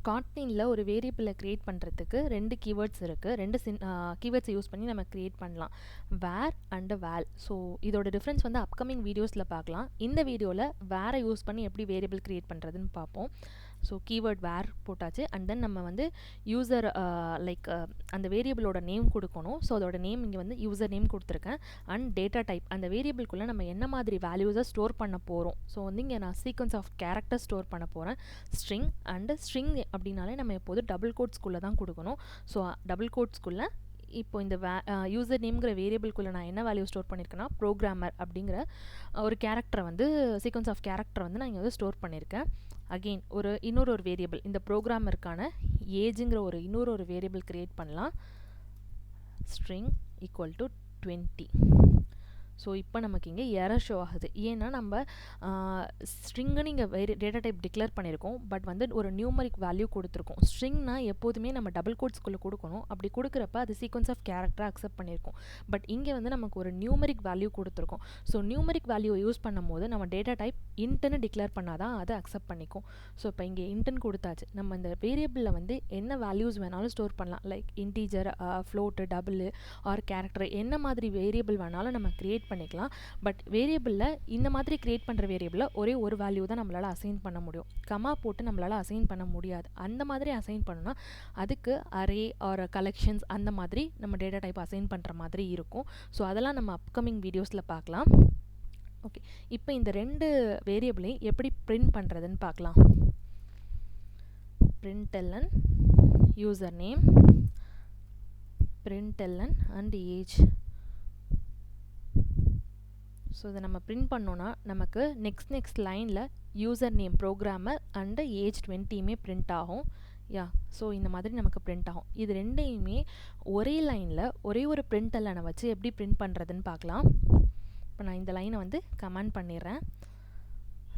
காட்லின்ல ஒரு வேரியபிளை கிரியேட் பண்ணுறதுக்கு 2 கீவேர்ட்ஸ் இருக்குது. 2 கீவேர்ட்ஸை யூஸ் பண்ணி நம்ம கிரியேட் பண்ணலாம், வேர் அண்ட் வேல். ஸோ இதோட டிஃப்ரென்ஸ் வந்து அப்கமிங் வீடியோஸில் பார்க்கலாம். இந்த வீடியோவில் வேரை யூஸ் பண்ணி எப்படி வேரியபிள் கிரியேட் பண்ணுறதுன்னு பார்ப்போம். ஸோ கீவேர்ட் வேர் போட்டாச்சு. அண்ட் தென் நம்ம வந்து யூசர் அந்த வேரியபிளோட நேம் கொடுக்கணும். ஸோ அதோட நேம் இங்கே வந்து யூசர் நேம் கொடுத்துருக்கேன். அண்ட் டேட்டா டைப், அந்த வேரியபிள்குள்ளே நம்ம என்ன மாதிரி வேல்யூஸை ஸ்டோர் பண்ண போகிறோம். ஸோ வந்து இங்கே நான் சீக்வன்ஸ் ஆஃப் கேரக்டர் ஸ்டோர் பண்ண போகிறேன், ஸ்ட்ரிங். அண்டு ஸ்ட்ரிங் அப்படின்னாலே நம்ம எப்போதும் டபுள் கோட்ஸ்குள்ளே தான் கொடுக்கணும். ஸோ டபுள் கோட்ஸ்குள்ளே இப்போ இந்த யூசர் நேம்ங்கிற வேரியபிள்குள்ளே நான் என்ன வேல்யூ ஸ்டோர் பண்ணியிருக்கேன்னா ப்ரோக்ராமர் அப்படிங்கிற ஒரு கேரக்டரை வந்து சீக்வன்ஸ் ஆஃப் கேரக்டரை வந்து நான் இங்கே வந்து ஸ்டோர் பண்ணியிருக்கேன். அகெயின் இன்னொரு வேரியபிள், இந்த ப்ரோக்ராமருக்கான ஏஜுங்கிற இன்னொரு வேரியபிள் கிரியேட் பண்ணலாம், ஸ்ட்ரிங் ஈக்குவல் டு 20. ஸோ இப்போ நமக்கு இங்கே எரர் ஷோ ஆகுது. ஏன்னா நம்ம ஸ்ட்ரிங்குன்னு இங்கே டேட்டா டைப் டிக்ளேர் பண்ணியிருக்கோம், பட் வந்து ஒரு நியூமரிக் வேல்யூ கொடுத்துருக்கோம். ஸ்ட்ரிங்னா எப்போதுமே நம்ம டபுள் கோட்ஸ்குள்ளே கொடுக்கணும். அப்படி கொடுக்குறப்ப அது சீக்வன்ஸ் ஆஃப் கேரக்டரை அக்செப்ட் பண்ணியிருக்கோம். பட் இங்கே வந்து நமக்கு ஒரு நியூமரிக் வேல்யூ கொடுத்துருக்கோம். ஸோ நியூமரிக் வேல்யூ யூஸ் பண்ணும் போது நம்ம டேட்டா டைப் இன்ட்னு டிக்ளேர் பண்ணாதான் அதை அக்செப்ட் பண்ணிக்கும். ஸோ இப்போ இங்கே இன்ட்னு கொடுத்தாச்சு. நம்ம இந்த வேரியபிளில் வந்து என்ன வேல்யூஸ் வேணாலும் ஸ்டோர் பண்ணலாம், like integer, float, double or character, என்ன மாதிரி வேரியபிள் வேணாலும் நம்ம கிரியேட் பண்ணிக்கலாம். பட் வேரியபிளில் இந்த மாதிரி கிரியேட் பண்ணுற வேரியபிளில் ஒரே ஒரு வேல்யூ தான் நம்மளால் அசைன் பண்ண முடியும். கமா போட்டு நம்மளால் அசைன் பண்ண முடியாது. அந்த மாதிரி அசைன் பண்ணோன்னா அதுக்கு அரே ஆர் கலெக்ஷன்ஸ் அந்த மாதிரி நம்ம டேட்டா டைப் அசைன் பண்ணுற மாதிரி இருக்கும். ஸோ அதெல்லாம் நம்ம அப்கமிங் வீடியோஸில் பார்க்கலாம். ஓகே, இப்போ இந்த 2 வேரியபிளையும் எப்படி பிரிண்ட் பண்ணுறதுன்னு பார்க்கலாம். println user name, println and age. So இதை நம்ம பிரிண்ட் பண்ணோன்னா நமக்கு நெக்ஸ்ட் லைனில் user name programmer and age 20யுமே பிரிண்ட் ஆகும். ஸோ இந்த மாதிரி நமக்கு பிரிண்ட் ஆகும். இது ரெண்டையுமே ஒரே லைனில் ஒரே ஒரு println வச்சு எப்படி பிரிண்ட் பண்ணுறதுன்னு பார்க்கலாம். இப்போ நான் இந்த லைனை வந்து கமெண்ட் பண்ணிடுறேன்.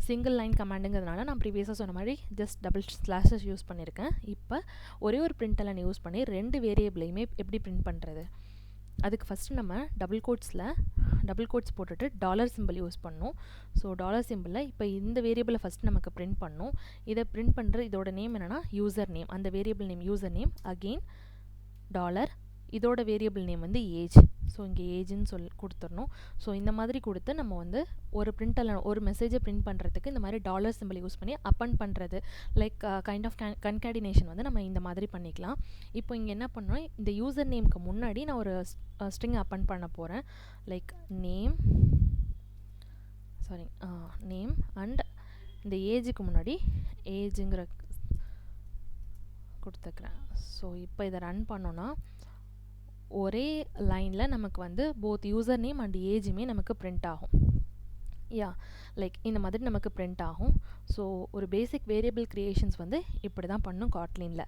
சிங்கிள் லைன் கமாண்டுங்கிறதுனால நான் ப்ரீவியஸாக சொன்ன மாதிரி ஜஸ்ட் டபுள் ஸ்லாஷஸ் யூஸ் பண்ணியிருக்கேன். இப்போ ஒரே ஒரு println யூஸ் பண்ணி 2 வேரியபிளையுமே எப்படி பிரிண்ட் பண்ணுறது, அதுக்கு ஃபஸ்ட்டு நம்ம டபுள் கோட்ஸ் போட்டுட்டு டாலர் சிம்பிள் யூஸ் பண்ணணும். ஸோ டாலர் சிம்பிளில் இப்போ இந்த வேரியபிளை ஃபஸ்ட் நமக்கு பிரிண்ட் பண்ணணும். இதை பிரிண்ட் பண்ணுற இதோட நேம் என்னென்னா யூசர் நேம், அந்த variable name user name. Again dollar, இதோட வேரியபிள் நேம் வந்து ஏஜ். ஸோ இங்கே ஏஜ்னு கொடுத்துடணும். ஸோ இந்த மாதிரி கொடுத்து நம்ம வந்து ஒரு மெசேஜை பிரிண்ட் பண்ணுறதுக்கு இந்த மாதிரி டாலர் சிம்பிள் யூஸ் பண்ணி அப்பன் பண்ணுறது, லைக் கைண்ட் ஆஃப் கன்கேடினேஷன் வந்து நம்ம இந்த மாதிரி பண்ணிக்கலாம். இப்போ இங்கே என்ன பண்ணோம், இந்த யூசர் நேமுக்கு முன்னாடி நான் ஒரு ஸ்ட்ரிங் அப்பன் பண்ண போகிறேன், லைக் நேம் அண்ட் இந்த ஏஜுக்கு முன்னாடி ஏஜுங்கிற கொடுத்துக்கிறேன். ஸோ இப்போ இதை ரன் பண்ணோன்னா ஒரே லைனில் நமக்கு வந்து போத் யூசர் நேம் அண்ட் ஏஜுமே நமக்கு பிரிண்ட் ஆகும். லைக் இந்த மாதிரி நமக்கு பிரிண்ட் ஆகும். ஸோ ஒரு பேசிக் வேரியபிள் கிரியேஷன்ஸ் வந்து இப்படி தான் பண்ணும் காட்லினில்.